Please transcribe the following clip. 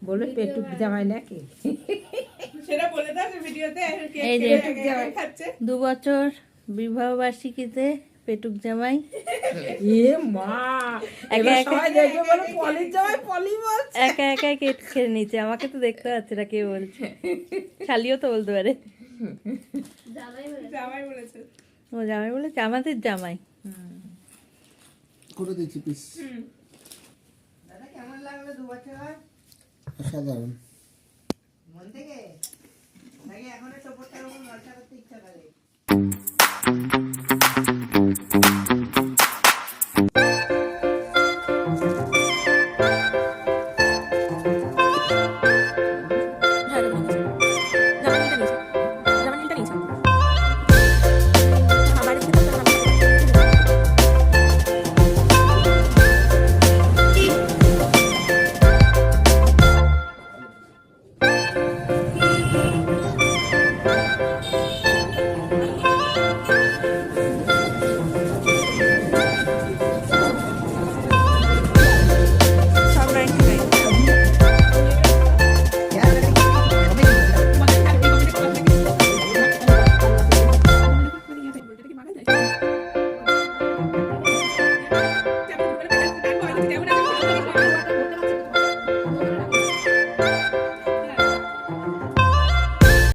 বলে পেটুক জামাই নাকি সেটা বলে দাও ভিডিওতে। এই যে খাচ্ছে 2 বছর বিবাহ বার্ষিকীতে পেটুক জামাই। এ মা এবার সবাই দেখবে বলে পলির জামাই পলি বলছে। একা একা কেট খেয়ে নিচ্ছে, আমাকে তো দেখতে পাচ্ছে না কে বলছে, শালিও তো বলতে পারে। জামাই বলেছে। ও জামাই বলেছে, আমাদের জামাই। করে দিচ্ছি পিস। দাদা কেমন লাগলো 2 বছর? সাধারণ মন থেকে নাকি এখনো টোপরটার উপর নড়চড় করতে ইচ্ছা করে?